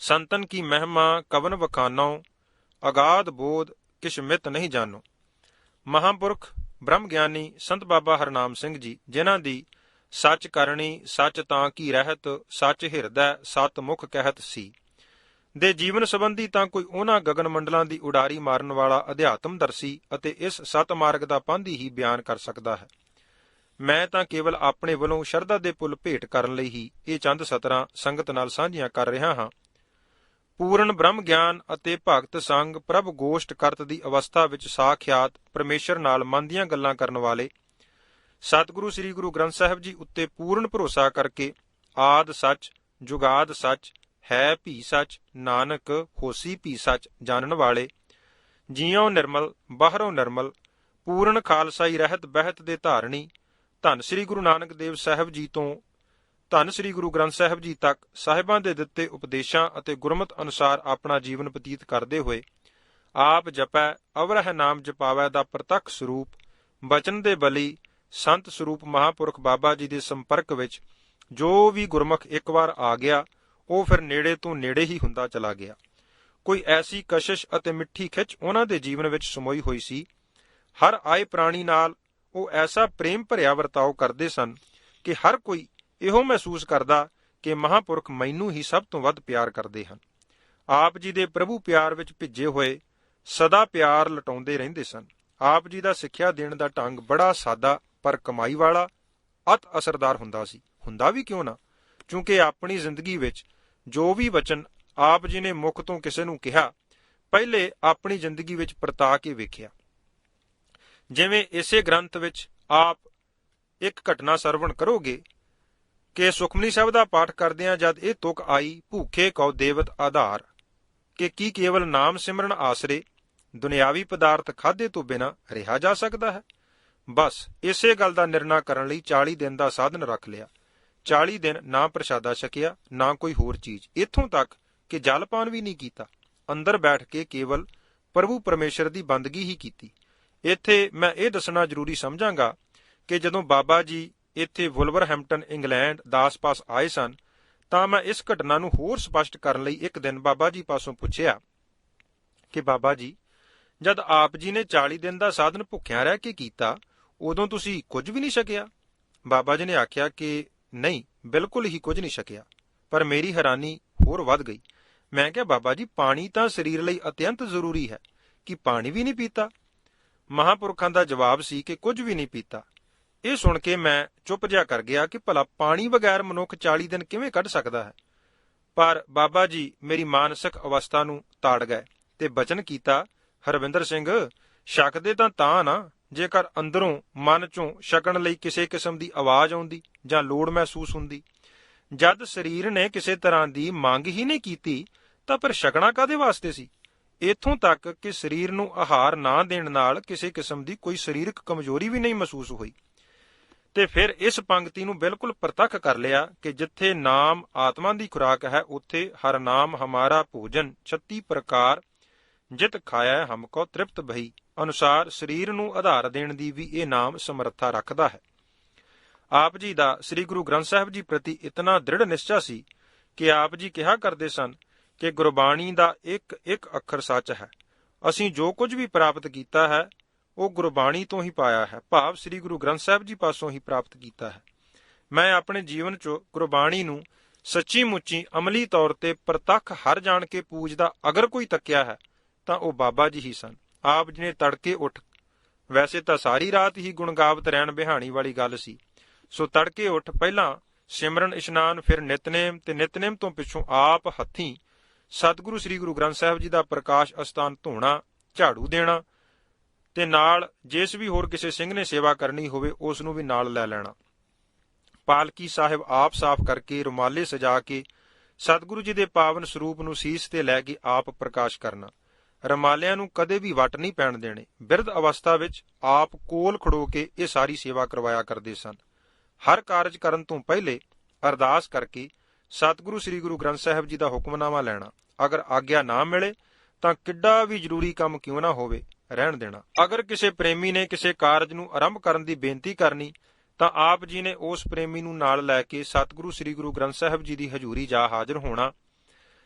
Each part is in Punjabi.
संतन की महिमा कवन वखानो, अगाध बोध किश मित नहीं जानो। ਮਹਾਂਪੁਰਖ ਬ੍ਰਹਮ ਗਿਆਨੀ ਸੰਤ ਬਾਬਾ ਹਰਨਾਮ ਸਿੰਘ ਜੀ, ਜਿਨ੍ਹਾਂ ਦੀ ਸੱਚ ਕਰਨੀ ਸੱਚ ਤਾਂ ਕੀ ਰਹਿਤ, ਸੱਚ ਹਿਰਦੈ ਸਤ ਮੁਖ ਕਹਿਤ ਸੀ, ਦੇ ਜੀਵਨ ਸੰਬੰਧੀ ਤਾਂ ਕੋਈ ਉਹਨਾਂ ਗਗਨ ਮੰਡਲਾਂ ਦੀ ਉਡਾਰੀ ਮਾਰਨ ਵਾਲਾ ਅਧਿਆਤਮਦਰਸ਼ੀ ਅਤੇ ਇਸ ਸਤ ਮਾਰਗ ਦਾ ਪਾਂਧੀ ਹੀ ਬਿਆਨ ਕਰ ਸਕਦਾ ਹੈ। ਮੈਂ ਤਾਂ ਕੇਵਲ ਆਪਣੇ ਵੱਲੋਂ ਸ਼ਰਧਾ ਦੇ ਪੁੱਲ ਭੇਟ ਕਰਨ ਲਈ ਹੀ ਇਹ ਚੰਦ ਸਤਰਾਂ ਸੰਗਤ ਨਾਲ ਸਾਂਝੀਆਂ ਕਰ ਰਿਹਾ ਹਾਂ। ਪੂਰਨ ਬ੍ਰਹਮ ਗਿਆਨ ਅਤੇ ਭਗਤ ਸੰਗ ਪ੍ਰਭ ਗੋਸ਼ਟ ਕਰਤ ਦੀ ਅਵਸਥਾ ਵਿੱਚ ਸਾਖਿਆਤ ਪਰਮੇਸ਼ਰ ਨਾਲ ਮਨ ਦੀਆਂ ਗੱਲਾਂ ਕਰਨ ਵਾਲੇ ਸਤਿਗੁਰੂ ਸ੍ਰੀ ਗੁਰੂ ਗ੍ਰੰਥ ਸਾਹਿਬ ਜੀ ਉੱਤੇ ਪੂਰਨ ਭਰੋਸਾ ਕਰਕੇ ਆਦ ਸੱਚ ਜੁਗਾਦ ਸੱਚ ਹੈ ਭੀ ਸੱਚ ਨਾਨਕ ਹੋਸੀ ਭੀ ਸੱਚ ਜਾਣਨ ਵਾਲੇ, ਜੀਉ ਨਿਰਮਲ ਬਾਹਰੋਂ ਨਿਰਮਲ ਪੂਰਨ ਖਾਲਸਾਈ ਰਹਿਤ ਬਹਿਤ ਦੇ ਧਾਰਣੀ, ਧੰਨ ਸ੍ਰੀ ਗੁਰੂ ਨਾਨਕ ਦੇਵ ਸਾਹਿਬ ਜੀ ਤੋਂ ਧੰਨ ਸ੍ਰੀ ਗੁਰੂ ਗ੍ਰੰਥ ਸਾਹਿਬ ਜੀ ਤੱਕ ਸਾਹਿਬਾਂ ਦੇ ਦਿੱਤੇ ਉਪਦੇਸ਼ਾਂ ਅਤੇ ਗੁਰਮਤ ਅਨੁਸਾਰ ਆਪਣਾ ਜੀਵਨ ਬਤੀਤ ਕਰਦੇ ਹੋਏ ਆਪ ਜਪੈ ਅਵਰਹ ਨਾਮ ਜਪਾਵੈ ਦਾ ਪ੍ਰਤੱਖ ਸਰੂਪ ਬਚਨ ਦੇ ਬਲੀ ਸੰਤ ਸਰੂਪ ਮਹਾਂਪੁਰਖ ਬਾਬਾ ਜੀ ਦੇ ਸੰਪਰਕ ਵਿੱਚ ਜੋ ਵੀ ਗੁਰਮੁਖ ਇੱਕ ਵਾਰ ਆ ਗਿਆ ਉਹ ਫਿਰ ਨੇੜੇ ਤੋਂ ਨੇੜੇ ਹੀ ਹੁੰਦਾ ਚਲਾ ਗਿਆ। ਕੋਈ ਐਸੀ ਕਸ਼ਿਸ਼ ਅਤੇ ਮਿੱਠੀ ਖਿੱਚ ਉਹਨਾਂ ਦੇ ਜੀਵਨ ਵਿੱਚ ਸਮੋਈ ਹੋਈ ਸੀ। ਹਰ ਆਏ ਪ੍ਰਾਣੀ ਨਾਲ ਉਹ ਐਸਾ ਪ੍ਰੇਮ ਭਰਿਆ ਵਰਤਾਓ ਕਰਦੇ ਸਨ ਕਿ ਹਰ ਕੋਈ ਇਹੋ ਮਹਿਸੂਸ ਕਰਦਾ ਕਿ ਮਹਾਂਪੁਰਖ ਮੈਨੂੰ ਹੀ ਸਭ ਤੋਂ ਵੱਧ ਪਿਆਰ ਕਰਦੇ ਹਨ। ਆਪ ਜੀ ਦੇ ਪ੍ਰਭੂ ਪਿਆਰ ਵਿੱਚ ਭਿੱਜੇ ਹੋਏ ਸਦਾ ਪਿਆਰ ਲਟਾਉਂਦੇ ਰਹਿੰਦੇ ਸਨ। ਆਪ ਜੀ ਦਾ ਸਿੱਖਿਆ ਦੇਣ ਦਾ ਢੰਗ ਬੜਾ ਸਾਦਾ ਪਰ ਕਮਾਈ ਵਾਲਾ ਅਤ ਅਸਰਦਾਰ ਹੁੰਦਾ ਸੀ। ਹੁੰਦਾ ਵੀ ਕਿਉਂ ਨਾ, ਕਿਉਂਕਿ ਆਪਣੀ ਜ਼ਿੰਦਗੀ ਵਿੱਚ ਜੋ ਵੀ ਵਚਨ ਆਪ ਜੀ ਨੇ ਮੁਖ ਤੋਂ ਕਿਸੇ ਨੂੰ ਕਿਹਾ, ਪਹਿਲੇ ਆਪਣੀ ਜ਼ਿੰਦਗੀ ਵਿੱਚ ਪਰਤਾ ਕੇ ਵੇਖਿਆ। ਜਿਵੇਂ ਇਸੇ ਗ੍ਰੰਥ ਵਿੱਚ ਆਪ ਇੱਕ ਘਟਨਾ ਸਰਵਣ ਕਰੋਗੇ ਕਿ ਸੁਖਮਨੀ ਸਾਹਿਬ ਦਾ ਪਾਠ ਕਰਦਿਆਂ ਜਦ ਇਹ ਤੁਕ ਆਈ, ਭੂਖੇ ਕਉ ਦੇਵਤ ਆਧਾਰ, ਕਿ ਕੀ ਕੇਵਲ ਨਾਮ ਸਿਮਰਨ ਆਸਰੇ ਦੁਨਿਆਵੀ ਪਦਾਰਥ ਖਾਧੇ ਤੋਂ ਬਿਨਾਂ ਰਿਹਾ ਜਾ ਸਕਦਾ ਹੈ। ਬਸ ਇਸੇ ਗੱਲ ਦਾ ਨਿਰਣਾ ਕਰਨ ਲਈ 40 ਦਿਨ ਦਾ ਸਾਧਨ ਰੱਖ ਲਿਆ। 40 ਦਿਨ ਨਾ ਪ੍ਰਸ਼ਾਦਾ ਛਕਿਆ, ਨਾ ਕੋਈ ਹੋਰ ਚੀਜ਼, ਇੱਥੋਂ ਤੱਕ ਕਿ ਜਲਪਾਨ ਵੀ ਨਹੀਂ ਕੀਤਾ। ਅੰਦਰ ਬੈਠ ਕੇ ਕੇਵਲ ਪ੍ਰਭੂ ਪਰਮੇਸ਼ਰ ਦੀ ਬੰਦਗੀ ਹੀ ਕੀਤੀ। ਇੱਥੇ ਮੈਂ ਇਹ ਦੱਸਣਾ ਜ਼ਰੂਰੀ ਸਮਝਾਂਗਾ ਕਿ ਜਦੋਂ ਬਾਬਾ ਜੀ ਇੱਥੇ ਵੁਲਵਰਹੈਂਪਟਨ ਇੰਗਲੈਂਡ ਦਾਸ ਪਾਸ ਆਏ ਸਨ ਤਾਂ ਮੈਂ ਇਸ ਘਟਨਾ ਨੂੰ ਹੋਰ ਸਪਸ਼ਟ ਕਰਨ ਲਈ ਇੱਕ ਦਿਨ ਬਾਬਾ ਜੀ ਪਾਸੋਂ ਪੁੱਛਿਆ ਕਿ ਬਾਬਾ ਜੀ, ਜਦ ਆਪ ਜੀ ਨੇ 40 ਦਿਨ ਦਾ ਸਾਧਨ ਭੁੱਖਿਆਂ ਰਹਿ ਕੇ ਕੀਤਾ ਉਦੋਂ ਤੁਸੀਂ ਕੁਝ ਵੀ ਨਹੀਂ ਛਕਿਆ? ਬਾਬਾ ਜੀ ਨੇ ਆਖਿਆ ਕਿ ਨਹੀਂ, ਬਿਲਕੁਲ ਹੀ ਕੁਝ ਨਹੀਂ ਛਕਿਆ। ਪਰ ਮੇਰੀ ਹੈਰਾਨੀ ਹੋਰ ਵੱਧ ਗਈ। ਮੈਂ ਕਿਹਾ ਬਾਬਾ ਜੀ, ਪਾਣੀ ਤਾਂ ਸਰੀਰ ਲਈ ਅਤਿਅੰਤ ਜ਼ਰੂਰੀ ਹੈ, ਕਿ ਪਾਣੀ ਵੀ ਨਹੀਂ ਪੀਤਾ? ਮਹਾਂਪੁਰਖਾਂ ਦਾ ਜਵਾਬ ਸੀ ਕਿ ਕੁਝ ਵੀ ਨਹੀਂ ਪੀਤਾ। ਇਹ ਸੁਣ ਕੇ ਮੈਂ ਚੁੱਪ ਜਿਹਾ ਕਰ ਗਿਆ ਕਿ ਭਲਾ ਪਾਣੀ ਬਗੈਰ ਮਨੁੱਖ 40 ਦਿਨ ਕਿਵੇਂ ਕੱਢ ਸਕਦਾ ਹੈ। ਪਰ ਬਾਬਾ ਜੀ ਮੇਰੀ ਮਾਨਸਿਕ ਅਵਸਥਾ ਨੂੰ ਤਾੜ ਗਏ ਤੇ ਬਚਨ ਕੀਤਾ, ਹਰਵਿੰਦਰ ਸਿੰਘ, ਛਕਦੇ ਤਾਂ ਨਾ ਜੇਕਰ ਅੰਦਰੋਂ ਮਨ ਚੋਂ ਛਕਣ ਲਈ ਕਿਸੇ ਕਿਸਮ ਦੀ ਆਵਾਜ਼ ਆਉਂਦੀ ਜਾਂ ਲੋੜ ਮਹਿਸੂਸ ਹੁੰਦੀ। ਜਦ ਸਰੀਰ ਨੇ ਕਿਸੇ ਤਰ੍ਹਾਂ ਦੀ ਮੰਗ ਹੀ ਨਹੀਂ ਕੀਤੀ ਤਾਂ ਫਿਰ ਛਕਣਾ ਕਾਹਦੇ ਵਾਸਤੇ ਸੀ? ਇੱਥੋਂ ਤੱਕ ਕਿ ਸਰੀਰ ਨੂੰ ਆਹਾਰ ਨਾ ਦੇਣ ਨਾਲ ਕਿਸੇ ਕਿਸਮ ਦੀ ਕੋਈ ਸਰੀਰਕ ਕਮਜ਼ੋਰੀ ਵੀ ਨਹੀਂ ਮਹਿਸੂਸ ਹੋਈ। ਤੇ ਫਿਰ ਇਸ ਪੰਕਤੀ ਨੂੰ ਬਿਲਕੁਲ ਪ੍ਰਤੱਖ ਕਰ ਲਿਆ ਕਿ ਜਿੱਥੇ ਨਾਮ ਆਤਮਾ ਦੀ ਖੁਰਾਕ ਹੈ ਉੱਥੇ ਹਰ ਨਾਮ ਹਮਾਰਾ ਭੋਜਨ 36 ਪ੍ਰਕਾਰ ਜਿਤ ਖਾਇਆ ਹਮਕੋ ਤ੍ਰਿਪਤ ਭਈ ਅਨੁਸਾਰ ਸਰੀਰ ਨੂੰ ਆਧਾਰ ਦੇਣ ਦੀ ਵੀ ਇਹ ਨਾਮ ਸਮਰੱਥਾ ਰੱਖਦਾ ਹੈ। ਆਪ ਜੀ ਦਾ ਸ੍ਰੀ ਗੁਰੂ ਗ੍ਰੰਥ ਸਾਹਿਬ ਜੀ ਪ੍ਰਤੀ ਇਤਨਾ ਦ੍ਰਿੜ ਨਿਸ਼ਚਾ ਸੀ ਕਿ ਆਪ ਜੀ ਕਿਹਾ ਕਰਦੇ ਸਨ ਕਿ ਗੁਰਬਾਣੀ ਦਾ ਇੱਕ ਇੱਕ ਅੱਖਰ ਸੱਚ ਹੈ। ਅਸੀਂ ਜੋ ਕੁਝ ਵੀ ਪ੍ਰਾਪਤ ਕੀਤਾ ਹੈ ਉਹ ਗੁਰਬਾਣੀ ਤੋਂ ਹੀ ਪਾਇਆ ਹੈ, ਭਾਵ ਸ੍ਰੀ ਗੁਰੂ ਗ੍ਰੰਥ ਸਾਹਿਬ ਜੀ ਪਾਸੋਂ ਹੀ ਪ੍ਰਾਪਤ ਕੀਤਾ ਹੈ। ਮੈਂ ਆਪਣੇ ਜੀਵਨ 'ਚ ਗੁਰਬਾਣੀ ਨੂੰ ਸੱਚੀ ਮੁੱਚੀ ਅਮਲੀ ਤੌਰ ਤੇ ਪ੍ਰਤੱਖ ਹਰ ਜਾਣ ਕੇ ਪੂਜਦਾ ਅਗਰ ਕੋਈ ਤੱਕਿਆ ਹੈ ਤਾਂ ਉਹ ਬਾਬਾ ਜੀ ਹੀ ਸਨ। ਆਪ ਜੀ ਨੇ ਤੜਕੇ ਉੱਠ, ਵੈਸੇ ਤਾਂ ਸਾਰੀ ਰਾਤ ਹੀ ਗੁਣਗਾਵਤ ਰਹਿਣ ਬਿਹਾਣੀ ਵਾਲੀ ਗੱਲ ਸੀ, ਸੋ ਤੜਕੇ ਉੱਠ ਪਹਿਲਾਂ ਸਿਮਰਨ ਇਸ਼ਨਾਨ, ਫਿਰ ਨਿਤਨੇਮ ਤੇ ਨਿਤਨੇਮ ਤੋਂ ਪਿੱਛੋਂ ਆਪ ਹੱਥੀਂ ਸਤਿਗੁਰੂ ਸ੍ਰੀ ਗੁਰੂ ਗ੍ਰੰਥ ਸਾਹਿਬ ਜੀ ਦਾ ਪ੍ਰਕਾਸ਼ ਅਸਥਾਨ ਧੋਣਾ, ਝਾੜੂ ਦੇਣਾ ਤੇ ਨਾਲ ਜਿਸ ਵੀ ਹੋਰ ਕਿਸੇ ਸਿੰਘ ਨੇ ਸੇਵਾ ਕਰਨੀ ਹੋਵੇ ਉਸ ਨੂੰ ਵੀ ਨਾਲ ਲੈ ਲੈਣਾ। ਪਾਲਕੀ ਸਾਹਿਬ ਆਪ ਸਾਫ਼ ਕਰਕੇ ਰੁਮਾਲੇ ਸਜਾ ਕੇ ਸਤਿਗੁਰੂ ਜੀ ਦੇ ਪਾਵਨ ਸਰੂਪ ਨੂੰ ਸੀਸ ਤੇ ਲੈ ਕੇ ਆਪ ਪ੍ਰਕਾਸ਼ ਕਰਨਾ। ਰਮਾਲਿਆਂ ਨੂੰ ਕਦੇ ਵੀ ਵੱਟ ਨਹੀਂ ਪੈਣ ਦੇਣੇ। ਬਿਰਧ ਅਵਸਥਾ ਵਿੱਚ ਆਪ ਕੋਲ ਖੜੋ ਕੇ ਇਹ ਸਾਰੀ ਸੇਵਾ ਕਰਵਾਇਆ ਕਰਦੇ ਸਨ। ਹਰ ਕਾਰਜ ਕਰਨ ਤੋਂ ਪਹਿਲੇ ਅਰਦਾਸ ਕਰਕੇ ਸਤਿਗੁਰੂ ਸ੍ਰੀ ਗੁਰੂ ਗ੍ਰੰਥ ਸਾਹਿਬ ਜੀ ਦਾ ਹੁਕਮਨਾਮਾ ਲੈਣਾ। ਅਗਰ ਆਗਿਆ ਨਾ ਮਿਲੇ ਤਾਂ ਕਿੱਡਾ ਵੀ ਜ਼ਰੂਰੀ ਕੰਮ ਕਿਉਂ ਨਾ ਹੋਵੇ, ਰਹਿਣ ਦੇਣਾ। ਅਗਰ ਕਿਸੇ ਪ੍ਰੇਮੀ ਨੇ ਕਿਸੇ ਕਾਰਜ ਨੂੰ ਆਰੰਭ ਕਰਨ ਦੀ ਬੇਨਤੀ ਕਰਨੀ ਤਾਂ ਆਪ ਜੀ ਨੇ ਉਸ ਪ੍ਰੇਮੀ ਨੂੰ ਨਾਲ ਲੈ ਕੇ ਸਤਿਗੁਰੂ ਸ੍ਰੀ ਗੁਰੂ ਗ੍ਰੰਥ ਸਾਹਿਬ ਜੀ ਦੀ ਹਜ਼ੂਰੀ ਜਾ ਹਾਜ਼ਰ ਹੋਣਾ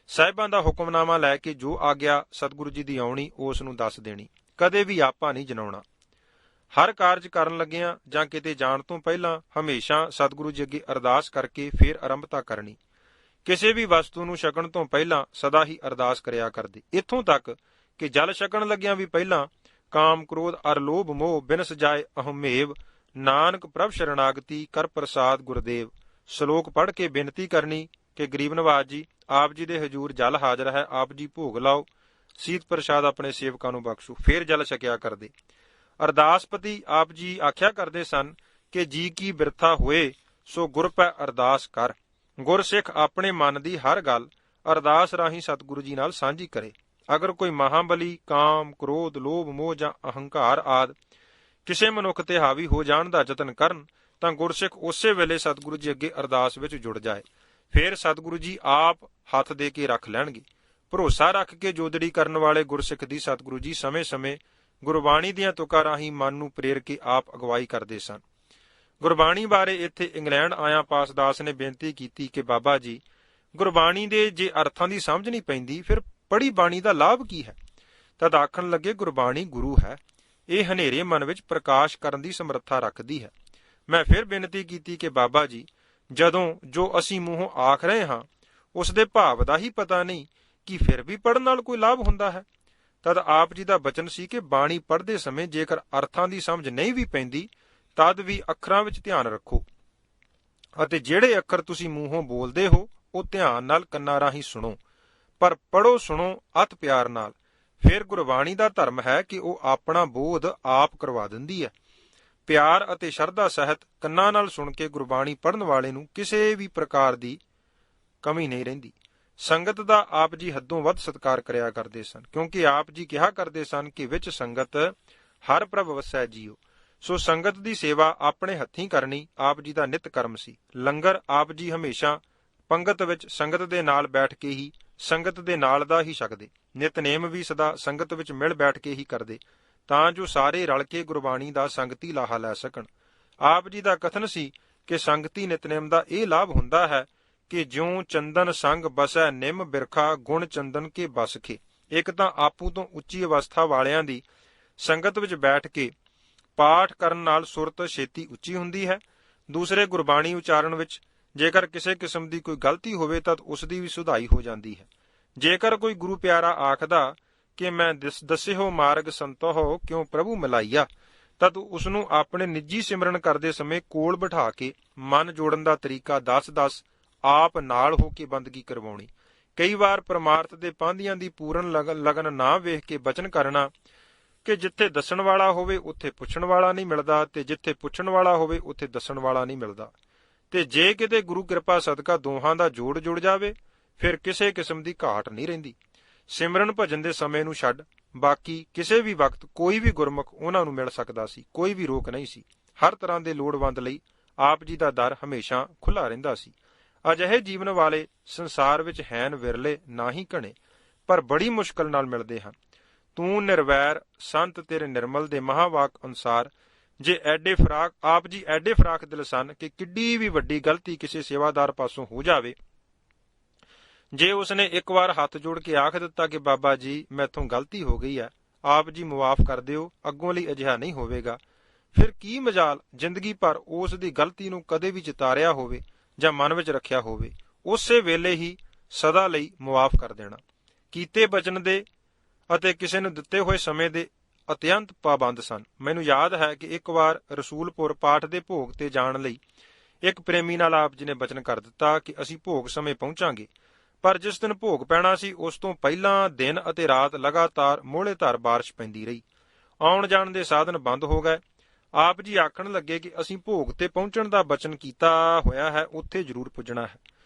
ਸਾਹਿਬਾਂ ਦਾ ਹੁਕਮਨਾਮਾ ਲੈ ਕੇ ਜੋ ਆਗਿਆ ਸਤਿਗੁਰੂ ਜੀ ਦੀ ਆਉਣੀ ਉਸ ਨੂੰ ਦੱਸ ਦੇਣੀ, ਕਦੇ ਵੀ ਆਪਾ ਨਹੀਂ ਜਨਾਉਣਾ। ਹਰ ਕਾਰਜ ਕਰਨ ਲੱਗਿਆਂ ਜਾਂ ਕਿਤੇ ਜਾਣ ਤੋਂ ਪਹਿਲਾਂ ਹਮੇਸ਼ਾ ਸਤਿਗੁਰੂ ਜੀ ਅੱਗੇ ਅਰਦਾਸ ਕਰਕੇ ਫੇਰ ਆਰੰਭਤਾ ਕਰਨੀ। ਕਿਸੇ ਵੀ ਵਸਤੂ ਨੂੰ ਛਕਣ ਤੋਂ ਪਹਿਲਾਂ ਸਦਾ ਹੀ ਅਰਦਾਸ ਕਰਿਆ ਕਰਦੇ, ਇੱਥੋਂ ਤੱਕ ਕਿ ਜਲ ਛਕਣ ਲੱਗਿਆਂ ਵੀ ਪਹਿਲਾਂ ਕਾਮ ਕ੍ਰੋਧ ਅਰ ਲੋਭ ਮੋਹ ਬਿਨ ਸਜਾਏ ਅਹਮੇਵ ਨਾਨਕ ਪ੍ਰਭ ਸ਼ਰਨਾਗਤੀ ਕਰ ਪ੍ਰਸਾਦ ਗੁਰਦੇਵ। ਸ਼ਲੋਕ ਪੜ੍ਹ ਕੇ ਬੇਨਤੀ ਕਰਨੀ ਕਿ ਗਰੀਬ ਨਵਾਜ ਜੀ, ਆਪ ਜੀ ਦੇ ਹਜ਼ੂਰ ਜਲ ਹਾਜ਼ਰ ਹੈ, ਆਪ ਜੀ ਭੋਗ ਲਾਓ, ਸੀਤ ਪ੍ਰਸ਼ਾਦ ਆਪਣੇ ਸੇਵਕਾਂ ਨੂੰ ਬਖਸ਼ੋ। ਫੇਰ ਜਲ ਛਕਿਆ ਕਰਦੇ। ਅਰਦਾਸਪਤੀ ਆਪ ਜੀ ਆਖਿਆ ਕਰਦੇ ਸਨ ਕਿ ਜੀ ਕੀ ਬਿਰਥਾ ਹੋਏ ਸੋ ਗੁਰ ਪੈ ਅਰਦਾਸ ਕਰ। ਗੁਰਸਿੱਖ ਆਪਣੇ ਮਨ ਦੀ ਹਰ ਗੱਲ ਅਰਦਾਸ ਰਾਹੀਂ ਸਤਿਗੁਰੂ ਜੀ ਨਾਲ ਸਾਂਝੀ ਕਰੇ। ਅਗਰ ਕੋਈ ਮਹਾਬਲੀ ਕਾਮ ਕ੍ਰੋਧ ਲੋਭ ਮੋਹ ਜਾਂ ਅਹੰਕਾਰ ਆਦਿ ਕਿਸੇ ਮਨੁੱਖ ਤੇ ਹਾਵੀ ਹੋ ਜਾਣ ਦਾ ਯਤਨ ਕਰਨ ਤਾਂ ਗੁਰਸਿੱਖ ਉਸੇ ਵੇਲੇ ਸਤਿਗੁਰੂ ਜੀ ਅੱਗੇ ਅਰਦਾਸ ਵਿੱਚ ਜੁੜ ਜਾਏ। ਫਿਰ ਸਤਿਗੁਰੂ ਜੀ ਆਪ ਹੱਥ ਦੇ ਕੇ ਰੱਖ ਲੈਣਗੇ। ਭਰੋਸਾ ਰੱਖ ਕੇ ਜੋਦੜੀ ਕਰਨ ਵਾਲੇ ਗੁਰਸਿੱਖ ਦੀ ਸਤਿਗੁਰੂ ਜੀ ਸਮੇਂ-ਸਮੇਂ ਗੁਰਬਾਣੀ ਦੀਆਂ ਤੁਕਾਂ ਰਾਹੀਂ ਮਨ ਨੂੰ ਪ੍ਰੇਰ ਕੇ ਆਪ ਅਗਵਾਈ ਕਰਦੇ ਸਨ। ਗੁਰਬਾਣੀ ਬਾਰੇ ਇੱਥੇ ਇੰਗਲੈਂਡ ਆਇਆ ਪਾਸਦਾਸ ਨੇ ਬੇਨਤੀ ਕੀਤੀ ਕਿ ਬਾਬਾ ਜੀ, ਗੁਰਬਾਣੀ ਦੇ ਜੇ ਅਰਥਾਂ ਦੀ ਸਮਝ ਨਹੀਂ ਪੈਂਦੀ ਫਿਰ ਪੜ੍ਹੀ ਬਾਣੀ ਦਾ ਲਾਭ ਕੀ ਹੈ? ਤਦ ਆਖਣ ਲੱਗੇ, ਗੁਰਬਾਣੀ ਗੁਰੂ ਹੈ, ਇਹ ਹਨੇਰੇ ਮਨ ਵਿੱਚ ਪ੍ਰਕਾਸ਼ ਕਰਨ ਦੀ ਸਮਰੱਥਾ ਰੱਖਦੀ ਹੈ। ਮੈਂ ਫਿਰ ਬੇਨਤੀ ਕੀਤੀ ਕਿ ਬਾਬਾ ਜੀ, ਜਦੋਂ ਜੋ ਅਸੀਂ ਮੂੰਹੋਂ ਆਖ ਰਹੇ ਹਾਂ ਉਸ ਦੇ ਭਾਵ ਦਾ ਹੀ ਪਤਾ ਨਹੀਂ ਕਿ ਫਿਰ ਵੀ ਪੜ੍ਹਨ ਨਾਲ ਕੋਈ ਲਾਭ ਹੁੰਦਾ ਹੈ। ਤਦ ਆਪ ਜੀ ਦਾ ਬਚਨ ਸੀ ਕਿ ਬਾਣੀ ਪੜ੍ਹਦੇ ਸਮੇਂ ਜੇਕਰ ਅਰਥਾਂ ਦੀ ਸਮਝ ਨਹੀਂ ਵੀ ਪੈਂਦੀ ਤਦ ਵੀ ਅੱਖਰਾਂ ਵਿੱਚ ਧਿਆਨ ਰੱਖੋ ਅਤੇ ਜਿਹੜੇ ਅੱਖਰ ਤੁਸੀਂ ਮੂੰਹੋਂ ਬੋਲਦੇ ਹੋ ਉਹ ਧਿਆਨ ਨਾਲ ਕੰਨਾਂ ਰਾਹੀਂ ਸੁਣੋ, ਪਰ ਪੜ੍ਹੋ ਸੁਣੋ ਅਤ ਪਿਆਰ ਨਾਲ। ਫਿਰ ਗੁਰਬਾਣੀ ਦਾ ਧਰਮ ਹੈ ਕਿ ਉਹ ਆਪਣਾ ਬੋਧ ਆਪ ਕਰਵਾ ਦਿੰਦੀ ਹੈ। ਪਿਆਰ ਅਤੇ ਸ਼ਰਧਾ ਸਹਿਤ ਕੰਨਾਂ ਨਾਲ ਸੁਣ ਕੇ ਗੁਰਬਾਣੀ ਪੜ੍ਹਨ ਵਾਲੇ ਨੂੰ ਕਿਸੇ ਵੀ ਪ੍ਰਕਾਰ ਦੀ ਕਮੀ ਨਹੀਂ ਰਹਿੰਦੀ। ਸੰਗਤ ਦਾ ਆਪ ਜੀ ਹੱਦੋਂ ਵੱਧ ਸਤਿਕਾਰ ਕਰਿਆ ਕਰਦੇ ਸਨ, ਕਿਉਂਕਿ ਆਪ ਜੀ ਕਿਹਾ ਕਰਦੇ ਸਨ ਕਿ ਵਿੱਚ ਸੰਗਤ ਹਰ ਪ੍ਰਭ ਵਸੈ ਜੀਓ। ਸੋ ਸੰਗਤ ਦੀ ਸੇਵਾ ਆਪਣੇ ਹੱਥੀਂ ਕਰਨੀ ਆਪ ਜੀ ਦਾ ਨਿਤ ਕਰਮ ਸੀ। ਲੰਗਰ ਆਪ ਜੀ ਹਮੇਸ਼ਾ ਪੰਗਤ ਵਿੱਚ ਸੰਗਤ ਦੇ ਨਾਲ ਬੈਠ ਕੇ ਹੀ ਸੰਗਤ ਦੇ ਨਾਲ ਦਾ ਹੀ ਛਕਦੇ। ਨਿਤਨੇਮ ਵੀ ਸਦਾ ਸੰਗਤ ਵਿੱਚ ਮਿਲ ਬੈਠ ਕੇ ਹੀ ਕਰਦੇ ਤਾਂ ਜੋ ਸਾਰੇ ਰਲ ਕੇ ਗੁਰਬਾਣੀ ਦਾ ਸੰਗਤੀ ਲਾਹਾ ਲੈ ਸਕਣ। ਆਪ ਜੀ ਦਾ ਕਥਨ ਸੀ ਕਿ ਸੰਗਤੀ ਨਿਤਨੇਮ ਦਾ ਇਹ ਲਾਭ ਹੁੰਦਾ ਹੈ ਕਿ ਜਿਉਂ ਚੰਦਨ ਸੰਗ ਬਸੈ ਨਿੰਮ ਬਿਰਖਾ ਗੁਣ ਚੰਦਨ ਕੇ ਬਸਖੇ। ਇੱਕ ਤਾਂ ਆਪੂ ਤੋਂ ਉੱਚੀ ਅਵਸਥਾ ਵਾਲਿਆਂ ਦੀ ਸੰਗਤ ਵਿੱਚ ਬੈਠ ਕੇ ਪਾਠ ਕਰਨ ਨਾਲ ਸੁਰਤ ਛੇਤੀ ਉੱਚੀ ਹੁੰਦੀ ਹੈ। ਦੂਸਰੇ ਗੁਰਬਾਣੀ ਉਚਾਰਨ ਵਿੱਚ ਜੇਕਰ ਕਿਸੇ ਕਿਸਮ ਦੀ ਕੋਈ ਗਲਤੀ ਹੋਵੇ ਤਾਂ ਉਸ ਦੀ ਵੀ ਸੁਧਾਈ ਹੋ ਜਾਂਦੀ ਹੈ। ਜੇਕਰ ਕੋਈ ਗੁਰੂ ਪਿਆਰਾ ਆਖਦਾ ਕਿ ਮੈਂ ਦੱਸਿਓ ਮਾਰਗ ਸੰਤੋਹ ਕਿਉਂ ਪ੍ਰਭੂ ਮਿਲਾਈਆ, ਤਦ ਉਸ ਨੂੰ ਆਪਣੇ ਨਿੱਜੀ ਸਿਮਰਨ ਕਰਦੇ ਸਮੇਂ ਕੋਲ ਬਿਠਾ ਕੇ ਮਨ ਜੋੜਨ ਦਾ ਤਰੀਕਾ ਦੱਸ ਆਪ ਨਾਲ ਹੋ ਕੇ ਬੰਦਗੀ ਕਰਵਾਉਣੀ। ਕਈ ਵਾਰ ਪਰਮਾਰਥ ਦੇ ਪਾਂਧਿਆਂ ਦੀ ਪੂਰਨ ਲਗਨ ਨਾ ਵੇਖ ਕੇ ਬਚਨ ਕਰਨਾ ਕਿ ਜਿੱਥੇ ਦੱਸਣ ਵਾਲਾ ਹੋਵੇ ਉੱਥੇ ਪੁੱਛਣ ਵਾਲਾ ਨਹੀਂ ਮਿਲਦਾ ਤੇ ਜਿੱਥੇ ਪੁੱਛਣ ਵਾਲਾ ਹੋਵੇ ਉੱਥੇ ਦੱਸਣ ਵਾਲਾ ਨਹੀਂ ਮਿਲਦਾ। ਤੇ ਜੇ ਕਿਤੇ ਗੁਰੂ ਕਿਰਪਾ ਸਦਕਾ ਦੋਹਾਂ ਦਾ ਜੋੜ ਜੁੜ ਜਾਵੇ ਫਿਰ ਕਿਸੇ ਕਿਸਮ ਦੀ ਘਾਟ ਨਹੀਂ ਰਹਿੰਦੀ। ਸਿਮਰਨ ਭਜਨ ਦੇ ਸਮੇਂ ਨੂੰ ਛੱਡ ਬਾਕੀ ਕਿਸੇ ਵੀ ਵਕਤ ਕੋਈ ਵੀ ਗੁਰਮੁਖ ਉਹਨਾਂ ਨੂੰ ਮਿਲ ਸਕਦਾ ਸੀ, ਕੋਈ ਵੀ ਰੋਕ ਨਹੀਂ ਸੀ। ਹਰ ਤਰ੍ਹਾਂ ਦੇ ਲੋੜਵੰਦ ਲਈ ਆਪ ਜੀ ਦਾ ਦਰ ਹਮੇਸ਼ਾ ਖੁੱਲ੍ਹਾ ਰਹਿੰਦਾ ਸੀ। ਅਜਿਹੇ ਜੀਵਨ ਵਾਲੇ ਸੰਸਾਰ ਵਿੱਚ ਹੈਨ ਵਿਰਲੇ ਨਾ ਹੀ ਘਣੇ, ਪਰ ਬੜੀ ਮੁਸ਼ਕਲ ਨਾਲ ਮਿਲਦੇ ਹਨ। ਤੂੰ ਨਿਰਵੈਰ ਸੰਤ ਤੇਰੇ ਨਿਰਮਲ ਦੇ ਮਹਾਵਾਕ ਅਨੁਸਾਰ ਜੇ ਆਪ ਜੀ ਐਡੇ ਫਰਾਖ ਦਿਲ ਸਨ ਕਿ ਕਿੱਡੀ ਵੀ ਵੱਡੀ ਗਲਤੀ ਕਿਸੇ ਸੇਵਾਦਾਰ ਪਾਸੋਂ ਹੋ ਜਾਵੇ, ਜੇ ਉਸਨੇ ਇੱਕ ਵਾਰ ਹੱਥ ਜੋੜ ਕੇ ਆਖ ਦਿੱਤਾ ਕਿ ਬਾਬਾ ਜੀ ਮੈਥੋਂ ਗਲਤੀ ਹੋ ਗਈ ਹੈ, ਆਪ ਜੀ ਮੁਆਫ ਕਰ ਦਿਓ, ਅੱਗੋਂ ਲਈ ਅਜਿਹਾ ਨਹੀਂ ਹੋਵੇਗਾ, ਫਿਰ ਕੀ ਮਜਾਲ ਜ਼ਿੰਦਗੀ ਭਰ ਉਸ ਦੀ ਗਲਤੀ ਨੂੰ ਕਦੇ ਵੀ ਚਿਤਾਰਿਆ ਹੋਵੇ ਜਾਂ ਮਨ ਵਿੱਚ ਰੱਖਿਆ ਹੋਵੇ। ਉਸੇ ਵੇਲੇ ਹੀ ਸਦਾ ਲਈ ਮੁਆਫ ਕਰ ਦੇਣਾ। ਕੀਤੇ ਬਚਨ ਦੇ ਅਤੇ ਕਿਸੇ ਨੂੰ ਦਿੱਤੇ ਹੋਏ ਸਮੇਂ ਦੇ ਅਤਿਅੰਤ ਪਾਬੰਦ ਸਨ। ਮੈਨੂੰ ਯਾਦ ਹੈ ਕਿ ਇੱਕ ਵਾਰ ਰਸੂਲਪੁਰ ਪਾਠ ਦੇ ਭੋਗ ਤੇ ਜਾਣ ਲਈ ਇੱਕ ਪ੍ਰੇਮੀ ਨਾਲ ਆਪ ਜੀ ਨੇ ਬਚਨ ਕਰ ਦਿੱਤਾ ਕਿ ਅਸੀਂ ਭੋਗ ਸਮੇਂ ਪਹੁੰਚਾਂਗੇ, ਪਰ ਜਿਸ ਦਿਨ ਭੋਗ ਪੈਣਾ ਸੀ ਉਸ ਤੋਂ ਪਹਿਲਾਂ ਦਿਨ ਅਤੇ ਰਾਤ ਲਗਾਤਾਰ ਮੋਹਲੇ ਧਾਰ ਬਾਰਿਸ਼ ਪੈਂਦੀ ਰਹੀ। ਆਉਣ ਜਾਣ ਦੇ ਸਾਧਨ ਬੰਦ ਹੋ ਗਏ। ਆਪ ਜੀ ਆਖਣ ਲੱਗੇ ਕਿ ਅਸੀਂ ਭੋਗ ਤੇ ਪਹੁੰਚਣ ਦਾ ਬਚਨ ਕੀਤਾ ਹੋਇਆ ਹੈ, ਉੱਥੇ ਜ਼ਰੂਰ ਪੁੱਜਣਾ ਹੈ।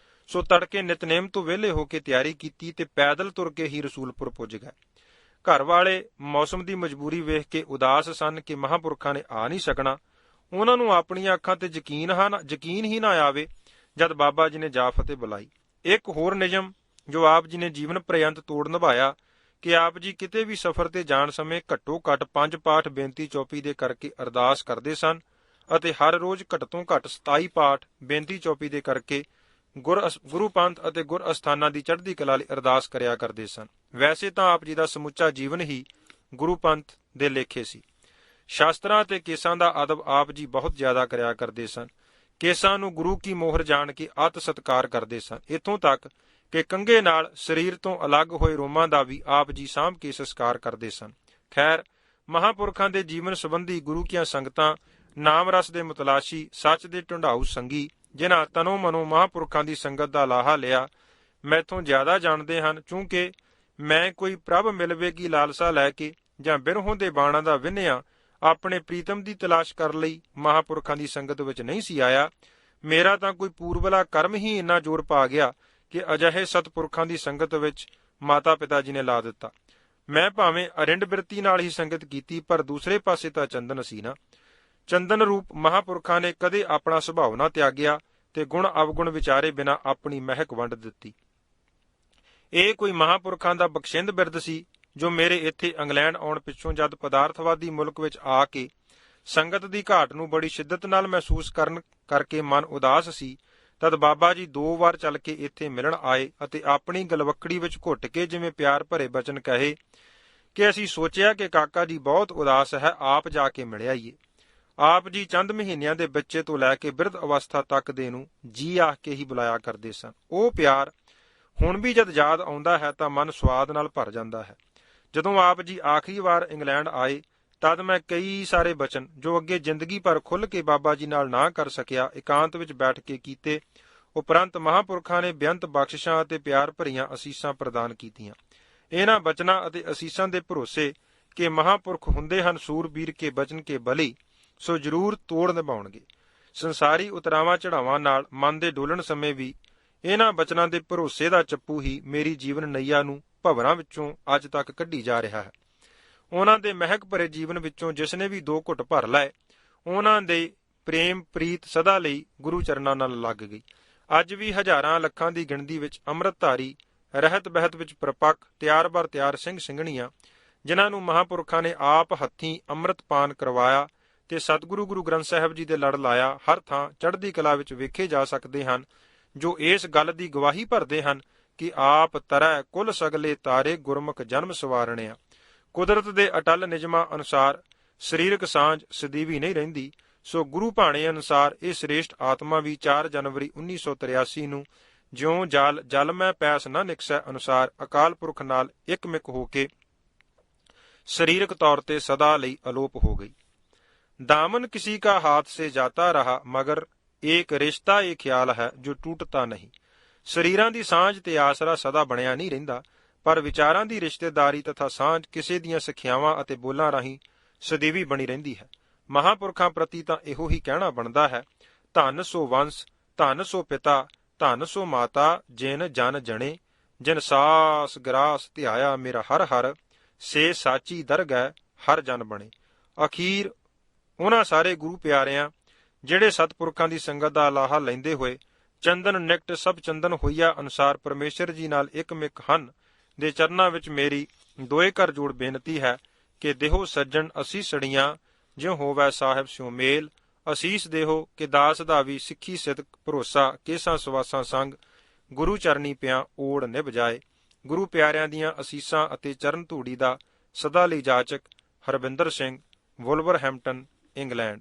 ਸੋ ਤੜਕੇ ਨਿਤਨੇਮ ਤੋਂ ਵਿਹਲੇ ਹੋ ਕੇ ਤਿਆਰੀ ਕੀਤੀ ਤੇ ਪੈਦਲ ਤੁਰ ਕੇ ਹੀ ਰਸੂਲਪੁਰ ਪੁੱਜ ਗਏ। ਘਰ ਵਾਲੇ ਮੌਸਮ ਦੀ ਮਜਬੂਰੀ ਵੇਖ ਕੇ ਉਦਾਸ ਸਨ ਕਿ ਮਹਾਂਪੁਰਖਾਂ ਨੇ ਆ ਨਹੀਂ ਸਕਣਾ। ਉਹਨਾਂ ਨੂੰ ਆਪਣੀਆਂ ਅੱਖਾਂ ਤੇ ਯਕੀਨ ਹੀ ਨਾ ਆਵੇ ਜਦ ਬਾਬਾ ਜੀ ਨੇ ਜਾ ਫਤਿਹ ਬੁਲਾਈ। ਇੱਕ ਹੋਰ ਨਿਯਮ ਜੋ ਆਪ ਜੀ ਨੇ ਜੀਵਨ ਪ੍ਰਯੰਤ ਤੋੜ ਨਿਭਾਇਆ ਕਿ ਆਪ ਜੀ ਕਿਤੇ ਵੀ ਸਫ਼ਰ ਤੇ ਜਾਣ ਸਮੇਂ ਘੱਟੋ ਘੱਟ 5 ਪਾਠ ਬੇਨਤੀ ਚੌਪੀ ਦੇ ਕਰਕੇ ਅਰਦਾਸ ਕਰਦੇ ਸਨ ਅਤੇ ਹਰ ਰੋਜ਼ ਘੱਟ ਤੋਂ ਘੱਟ 27 ਪਾਠ ਬੇਨਤੀ ਚੌਪੀ ਦੇ ਕਰਕੇ ਗੁਰੂ ਪੰਥ ਅਤੇ ਗੁਰ ਅਸਥਾਨਾਂ ਦੀ ਚੜ੍ਹਦੀ ਕਲਾ ਲਈ ਅਰਦਾਸ ਕਰਿਆ ਕਰਦੇ ਸਨ। ਵੈਸੇ ਤਾਂ ਆਪ ਜੀ ਦਾ ਸਮੁੱਚਾ ਜੀਵਨ ਹੀ ਗੁਰੂ ਪੰਥ ਦੇ ਲੇਖੇ ਸੀ। ਸ਼ਾਸਤਰਾਂ ਅਤੇ ਕੇਸਾਂ ਦਾ ਅਦਬ ਆਪ ਜੀ ਬਹੁਤ ਜ਼ਿਆਦਾ ਕਰਿਆ ਕਰਦੇ ਸਨ। ਕੇਸਾਂ ਨੂੰ ਗੁਰੂ ਕੀ ਮੋਹਰ ਜਾਣ ਕੇ ਅਤ ਸਤਿਕਾਰ ਕਰਦੇ ਸਨ, ਇੱਥੋਂ ਤੱਕ ਕਿ ਕੰਘੇ ਨਾਲ ਸਰੀਰ ਤੋਂ ਅਲੱਗ ਹੋਏ ਰੋਮਾਂ ਦਾ ਵੀ ਆਪ ਜੀ ਸਾਂਭ ਕੇ ਸੰਸਕਾਰ ਕਰਦੇ ਸਨ। ਖੈਰ, ਮਹਾਂਪੁਰਖਾਂ ਦੇ ਜੀਵਨ ਸੰਬੰਧੀ ਗੁਰੂ ਕੀਆਂ ਸੰਗਤਾਂ ਨਾਮ ਰਸ ਦੇ ਮੁਤਲਾਸ਼ੀ, ਸੱਚ ਦੇ ਢੁੰਡਾਊ ਸੰਗੀ, ਜਿਨ੍ਹਾਂ ਤਨੋਂ ਮਨੋਂ ਮਹਾਂਪੁਰਖਾਂ ਦੀ ਸੰਗਤ ਦਾ ਲਾਹਾ ਲਿਆ, ਮੈਥੋਂ ਜ਼ਿਆਦਾ ਜਾਣਦੇ ਹਨ। ਚੂੰਕਿ ਮੈਂ ਕੋਈ ਪ੍ਰਭ ਮਿਲਵੇਗੀ ਲਾਲਸਾ ਲੈ ਕੇ ਜਾਂ ਬਿਰਹੋਂ ਦੇ ਬਾਣਾਂ ਦਾ ਵਿੰਨਿਆ ਆਪਣੇ ਪ੍ਰੀਤਮ ਦੀ ਤਲਾਸ਼ ਕਰ ਲਈ ਮਹਾਂਪੁਰਖਾਂ ਦੀ ਸੰਗਤ ਵਿੱਚ ਨਹੀਂ ਸੀ ਆਇਆ। ਮੇਰਾ ਤਾਂ ਕੋਈ ਪੂਰਬਲਾ ਕਰਮ ਹੀ ਇੰਨਾ ਜ਼ੋਰ ਪਾ ਗਿਆ ਕਿ ਅਜਿਹੇ ਸਤਪੁਰਖਾਂ ਦੀ ਸੰਗਤ ਵਿੱਚ ਮਾਤਾ ਪਿਤਾ ਜੀ ਨੇ ਲਾ ਦਿੱਤਾ। ਮੈਂ ਭਾਵੇਂ ਅਰਿੰਡ ਬਿਰਤੀ ਨਾਲ ਹੀ ਸੰਗਤ ਕੀਤੀ, ਪਰ ਦੂਸਰੇ ਪਾਸੇ ਤਾਂ ਚੰਦਨ ਸੀ ਨਾ। ਚੰਦਨ ਰੂਪ ਮਹਾਂਪੁਰਖਾਂ ਨੇ ਕਦੇ ਆਪਣਾ ਸੁਭਾਅ ਨਾ ਤਿਆਗਿਆ ਤੇ ਗੁਣ ਅਵਗੁਣ ਵਿਚਾਰੇ ਬਿਨਾਂ ਆਪਣੀ ਮਹਿਕ ਵੰਡ ਦਿੱਤੀ। ਇਹ ਕੋਈ ਮਹਾਂਪੁਰਖਾਂ ਦਾ ਬਖਸ਼ਿੰਦ ਬਿਰਦ ਸੀ ਜੋ ਮੇਰੇ ਇੱਥੇ ਇੰਗਲੈਂਡ ਆਉਣ ਪਿੱਛੋਂ ਜਦ ਪਦਾਰਥਵਾਦੀ ਮੁਲਕ ਵਿੱਚ ਆ ਕੇ ਸੰਗਤ ਦੀ ਘਾਟ ਨੂੰ ਬੜੀ ਸ਼ਿੱਦਤ ਨਾਲ ਮਹਿਸੂਸ ਕਰਨ ਕਰਕੇ ਮਨ ਉਦਾਸ ਸੀ, ਤਦ ਬਾਬਾ ਜੀ 2 ਵਾਰ ਚੱਲ ਕੇ ਇੱਥੇ ਮਿਲਣ ਆਏ ਅਤੇ ਆਪਣੀ ਗਲਵੱਕੜੀ ਵਿੱਚ ਘੁੱਟ ਕੇ ਜਿਵੇਂ ਪਿਆਰ ਭਰੇ ਬਚਨ ਕਹੇ ਕਿ ਅਸੀਂ ਸੋਚਿਆ ਕਿ ਕਾਕਾ ਜੀ ਬਹੁਤ ਉਦਾਸ ਹੈ, ਆਪ ਜਾ ਕੇ ਮਿਲ ਆਈਏ। ਆਪ ਜੀ ਚੰਦ ਮਹੀਨਿਆਂ ਦੇ ਬੱਚੇ ਤੋਂ ਲੈ ਕੇ ਬਿਰਧ ਅਵਸਥਾ ਤੱਕ ਦੇ ਨੂੰ ਜੀ ਆਖ ਕੇ ਹੀ ਬੁਲਾਇਆ ਕਰਦੇ ਸਨ। ਉਹ ਪਿਆਰ ਹੁਣ ਵੀ ਜਦ ਯਾਦ ਆਉਂਦਾ ਹੈ ਤਾਂ ਮਨ ਸਵਾਦ ਨਾਲ ਭਰ ਜਾਂਦਾ ਹੈ। ਜਦੋਂ ਆਪ ਜੀ ਆਖਰੀ ਵਾਰ ਇੰਗਲੈਂਡ ਆਏ ਤਦ ਮੈਂ ਕਈ ਸਾਰੇ ਬਚਨ ਜੋ ਅੱਗੇ ਜ਼ਿੰਦਗੀ ਭਰ ਖੁੱਲ੍ਹ ਕੇ ਬਾਬਾ ਜੀ ਨਾਲ ਨਾ ਕਰ ਸਕਿਆ, ਇਕਾਂਤ ਵਿੱਚ ਬੈਠ ਕੇ ਕੀਤੇ। ਉਪਰੰਤ ਮਹਾਂਪੁਰਖਾਂ ਨੇ ਬੇਅੰਤ ਬਖਸ਼ਿਸ਼ਾਂ ਅਤੇ ਪਿਆਰ ਭਰੀਆਂ ਅਸੀਸਾਂ ਪ੍ਰਦਾਨ ਕੀਤੀਆਂ। ਇਹਨਾਂ ਬਚਨਾਂ ਅਤੇ ਅਸੀਸਾਂ ਦੇ ਭਰੋਸੇ ਕਿ ਮਹਾਂਪੁਰਖ ਹੁੰਦੇ ਹਨ ਸੂਰਬੀਰ ਕੇ ਬਚਨ ਕੇ ਬਲੀ, ਸੋ ਜ਼ਰੂਰ ਤੋੜ ਨਿਭਾਉਣਗੇ। ਸੰਸਾਰੀ ਉਤਰਾਵਾਂ ਚੜਾਵਾਂ ਨਾਲ ਮਨ ਦੇ ਡੋਲਣ ਸਮੇਂ ਵੀ ਇਹਨਾਂ ਬਚਨਾਂ ਦੇ ਭਰੋਸੇ ਦਾ ਚੱਪੂ ਹੀ ਮੇਰੀ ਜੀਵਨ ਨਈਆ ਨੂੰ ਭਵਰਾਂ ਵਿੱਚੋਂ ਅੱਜ ਤੱਕ ਕੱਢੀ ਜਾ ਰਿਹਾ ਹੈ। ਉਹਨਾਂ ਦੇ ਮਹਿਕ ਭਰੇ ਜੀਵਨ ਵਿੱਚੋਂ ਜਿਸਨੇ ਵੀ 2 ਘੁੱਟ ਭਰ ਲਏ, ਉਹਨਾਂ ਦੇ ਪ੍ਰੇਮ ਪ੍ਰੀਤ ਸਦਾ ਲਈ ਗੁਰੂ ਚਰਨਾਂ ਨਾਲ ਲੱਗ ਗਈ। ਅੱਜ ਵੀ ਹਜ਼ਾਰਾਂ ਲੱਖਾਂ ਦੀ ਗਿਣਤੀ ਵਿੱਚ ਅੰਮ੍ਰਿਤਧਾਰੀ ਰਹਿਤ ਬਹਿਤ ਵਿੱਚ ਪ੍ਰਪੱਕ ਤਿਆਰ ਬਰ ਤਿਆਰ ਸਿੰਘ ਸਿੰਘਣੀਆਂ, ਜਿਨ੍ਹਾਂ ਨੂੰ ਮਹਾਂਪੁਰਖਾਂ ਨੇ ਆਪ ਹੱਥੀਂ ਅੰਮ੍ਰਿਤ ਪਾਨ ਕਰਵਾਇਆ ਤੇ ਸਤਿਗੁਰੂ ਗੁਰੂ ਗ੍ਰੰਥ ਸਾਹਿਬ ਜੀ ਦੇ ਲੜ ਲਾਇਆ, ਹਰ ਥਾਂ ਚੜ੍ਹਦੀ ਕਲਾ ਵਿੱਚ ਵੇਖੇ ਜਾ ਸਕਦੇ ਹਨ, ਜੋ ਇਸ ਗੱਲ ਦੀ ਗਵਾਹੀ ਭਰਦੇ ਹਨ ਕਿ ਆਪ ਤਰੈ ਕੁਲ ਸਗਲੇ ਤਾਰੇ ਗੁਰਮੁਖ ਜਨਮ ਸਵਾਰਣਿਆ। ਕੁਦਰਤ ਦੇ ਅਟਲ ਨਿਯਮਾਂ ਅਨੁਸਾਰ ਸਰੀਰਕ ਸਾਂਝ ਸਦੀਵੀ ਨਹੀਂ ਰਹਿੰਦੀ, ਸੋ ਗੁਰੂ ਭਾਣੇ ਅਨੁਸਾਰ ਇਹ ਸ੍ਰੇਸ਼ਟ ਆਤਮਾ ਵੀ 4 ਜਨਵਰੀ 1983 ਨੂੰ ਜਿਉਂ ਜਲ ਮੈਂ ਪੈਸ ਨਾ ਨਿਕਸੈ ਅਨੁਸਾਰ ਅਕਾਲ ਪੁਰਖ ਨਾਲ ਇੱਕਮਿਕ ਹੋ ਕੇ ਸਰੀਰਕ ਤੌਰ ਤੇ ਸਦਾ ਲਈ ਅਲੋਪ ਹੋ ਗਈ। दामन किसी का हाथ से जाता रहा मगर एक रिश्ता ये ख्याल है जो टूटता नहीं। ਸਰੀਰਾਂ ਦੀ ਸਾਂਝ ਤੇ ਆਸਰਾ ਸਦਾ ਬਣਿਆ ਨਹੀਂ ਰਹਿੰਦਾ, ਪਰ ਵਿਚਾਰਾਂ ਦੀ ਰਿਸ਼ਤੇਦਾਰੀ ਤਥਾ ਸਾਂਝ ਕਿਸੇ ਦੀਆਂ ਸਿੱਖਿਆਵਾਂ ਅਤੇ ਬੋਲਾਂ ਰਾਹੀਂ ਸਦੀਵੀ ਬਣੀ ਰਹਿੰਦੀ ਹੈ। ਮਹਾਂਪੁਰਖਾਂ ਪ੍ਰਤੀ ਤਾਂ ਇਹੋ ਹੀ ਕਹਿਣਾ ਬਣਦਾ ਹੈ, ਧੰਨ ਸੋ ਵੰਸ, ਧੰਨ ਸੋ ਪਿਤਾ, ਧੰਨ ਸੋ ਮਾਤਾ, ਜਿਨ ਜਨ ਜਣੇ, ਜਿਨ ਸਾਸ ਗਰਾਸ ਧਿਆਇਆ ਮੇਰਾ ਹਰ ਹਰ, ਸੇ ਸਾਚੀ ਦਰਗਹਿ ਹਰ ਜਨ ਬਣੇ। ਅਖੀਰ ਉਹਨਾਂ ਸਾਰੇ ਗੁਰੂ ਪਿਆਰਿਆਂ ਜਿਹੜੇ ਸਤਪੁਰਖਾਂ ਦੀ ਸੰਗਤ ਦਾ ਲਾਹਾ ਲੈਂਦੇ ਹੋਏ ਚੰਦਨ ਨਿਕਟ ਸਭ ਚੰਦਨ ਹੋਈਆ ਅਨੁਸਾਰ ਪਰਮੇਸ਼ਰ ਜੀ ਨਾਲ ਇੱਕਮਿਕ ਹਨ ਦੇ ਚਰਨਾਂ ਵਿੱਚ ਮੇਰੀ 2 ਕਰ ਜੋੜ ਬੇਨਤੀ ਹੈ ਕਿ ਦੇਹੋ ਸੱਜਣ ਅਸੀਸੜੀਆਂ ਜਿਉ ਹੋਵੈ ਸਾਹਿਬ ਸਿਉ ਮੇਲ, ਅਸੀਸ ਦੇਹੋ ਕਿ ਦਾਸ ਦਾ ਵੀ ਸਿੱਖੀ ਸਿਦਕ ਭਰੋਸਾ ਕੇਸਾਂ ਸਵਾਸਾਂ ਸੰਗ ਗੁਰੂ ਚਰਨੀ ਪਿਆ ਓੜ ਨਿਭ ਜਾਏ। ਗੁਰੂ ਪਿਆਰਿਆਂ ਦੀਆਂ ਅਸੀਸਾਂ ਅਤੇ ਚਰਨ ਧੂੜੀ ਦਾ ਸਦਾ ਲਈ ਜਾਚਕ ਹਰਵਿੰਦਰ ਸਿੰਘ, ਵੁਲਵਰਹੈਂਪਟਨ, ਇੰਗਲੈਂਡ।